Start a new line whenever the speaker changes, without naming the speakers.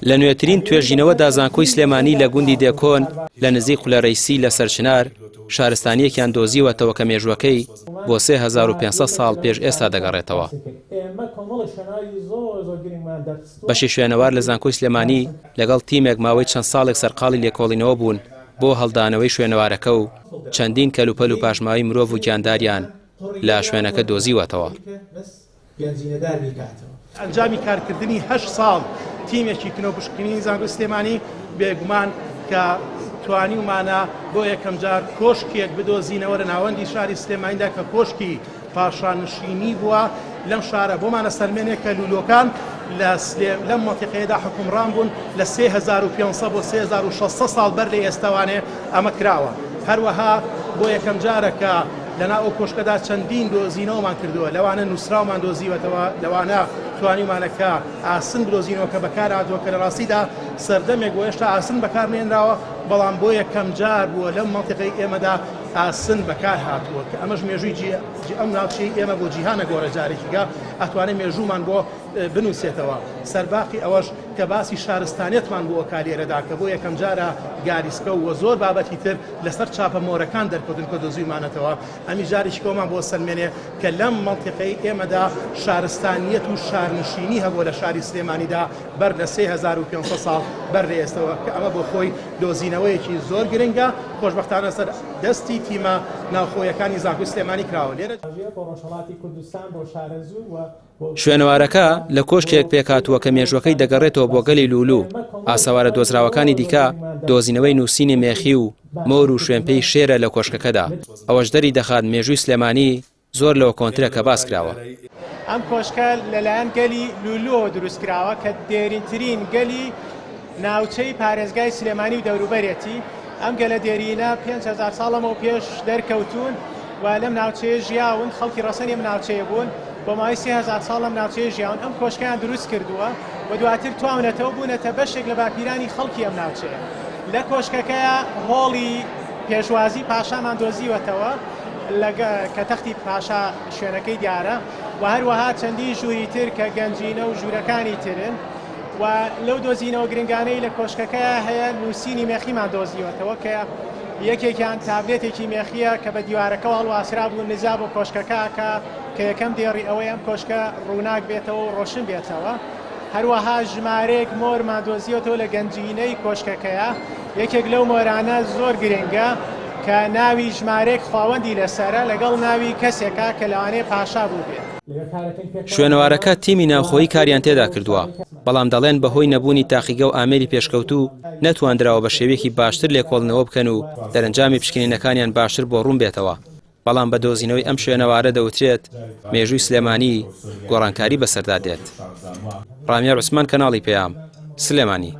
لە نوێترین توێژینەوەدا زانکۆی سلێمانی لە گوندی دێکۆن لە نزیک قولەڕەیسی لە سەرچنار شارستانیەکیان دۆزیوەتەوە کە مێژوەکەی بۆ 3500 ساڵ پێش ئێستا دەگەڕێتەوە. بەشی شوێنەوار لە زانکۆی سلێمانی لەگەڵ تیمێک ماوەی چەند ساڵێک سەرقاڵی لێکۆڵینەوە بوون بۆ هەڵدانەوەی شوێنەوارەکە و چەندین کەلوپەل و پاشماوی مرۆڤ و گیانداریان لە شوێنەکە دۆزیوەتەوە.
ئەنجامی کارکردنی 8 ساڵ تیمێکی کنۆپشکنی زانکۆی سلێمانی بێگومان کە توانی ومانە بۆ یەکەم جار کۆشکێک بدۆزینەوە لە ناوەندی شاری سلێمانیدا کە کۆشکی پاشانشینی بووە لەم شارە بۆمانە سەرمێنێک کە لولۆکان لەم مۆتیقەیەدا حکومڕان بوون لە 3500 بۆ 3600 ساڵ بەر لە ئێستاوانێ ئەمە کراوە. هەروەها بۆ یەکەم جارەکە لەنا ئەو کۆشکەدا چەندین دۆزینەوەمان کردووە، لەوانە نووسراومان دۆزیوەتەوە، لەوانە توانیمانەکە ئاسن بدۆزینەوە کە بەکار هاتووە کە لە ڕاستیدا سەردەمێک بۆ هێشتا ئاسن بەکارمێنراوە، بەڵام بۆ یەکەم جار بووە لەم مەنتیقەی ئێمەدا ئاسن بەکار هاتووە کە ئەمەش مێژووی ئەم ناوچەی ئێمە بۆ جیهانە گۆرە جارێکیگە ئەتوانێت مێژوومان بۆ بنووسێتەوە. سەرباقی ئەوەش کە باسی شارستانێتمان بۆ کارێرەدا کە بۆ یەکەم جارە گاریسکە و زۆر بابەتی تر لەسەر چاپە مۆرەکان دەرکەوتن کە دۆزیمانەتەوە. ئەمی جاریش کۆمان بۆ سەرمێنێ کە لەم مەنتیقەی ئێمەدا شارستانیەت و شارنشینی هەبووە لە شاری سلێمانیدا بەر لە 3500 ساڵ بەر لە ئێستەوە کە ئەمە بۆ خۆی دۆزینەوەیەکی زۆر گرنگە خۆشبەختانە سەر دەستی تیمە ناوخۆیەکانی زانکۆی سلێمانی کراوە. لێرە
شوێنەوارەکە لە کۆشکێک پێکاتووە کە مێژوەکەی دەگەڕێتەوە بۆ گەلی لولو. ئاسەوارە دۆزراوەکانی دیکە دۆزینەوەی نووسینی مێخی و مۆر و شوێنپێی شێرە لە کۆشکەکەدا. ئەوەش دەری دەخات مێژووی سلێمانی زۆر لەوە کۆنترە کە باس کراوە.
ئەم کۆشکە لەلایەن گەلی لولو دروستکراوە کە دێرینترین گەلی ناوچەی پارێزگای سلێمانی و دەوروبەرێتی. ئەم گەلە دێرینە 5000 ساڵەمەوە پێش دەرکەوتون و لەم ناوچەیە ژیاون، خەڵکی ڕەسەنی ئەم ناوچەیە بوون، بۆ ماوەی 3000 ساڵ لەم ناوچەیە ژیاون. ئەم کۆشکیان دروست کردووە و دواتر توانێتەوە بوونەتە بەشێک لە باپیرانی خەڵکی ئەم ناوچەیە. لە کۆشکەکەیە هۆڵی پێشوازی پاشامان دۆزیوەتەوە کە تەختی پاشا شوێنەکەی دیارە و هەروەها چەندی ژووری تر کە گەنجینە و ژوورەکانی ترن و لەو دۆزینەوە گرنگانەی لە کۆشکەکەیە هەیە نووسینی مێخیمان دۆزیوەتەوە کە یەکێکیان تابلێتێکی مێخیە کە بە دیوارەکە هەڵواسرا بوو نزا بۆ کۆشکەکە کە یەکەم دێڕی ئەوەی ئەم کۆشکە ڕووناک بێتەوە و ڕۆشن بێتەوە. هەروەها ژمارەیەک مۆرمان دۆزیوەتەوە لە گەنجینەی کۆشکەکەیە. یەکێک لەو مۆرانە زۆر گرنگە کە ناوی ژمارەیەک خاوەندی لەسەرە لەگەڵ ناوی کەسێکە کە لەوانەیە پاشا بوو بێت.
شوێنەوارەکە تیمی ناوخۆیی کاریان تێدا کردووە، بەڵام دەڵێن بەهۆی نەبوونی تاقیگە و ئامێری پێشکەوتوو نەتواندراوە بە شێوەیەکی باشتر لێکۆڵنەوە بکەن و دەرەنجامی پشکنینەکانیان باشتر بۆ ڕوون بێتەوە. بەڵام بە دۆزینەوەی ئەم شوێنەوارە دەوترێت مێژووی سلێمانی گۆڕانکاری بەسەردا دێت. ڕامیار عوسمان، کەناڵی پێام، سلێمانی.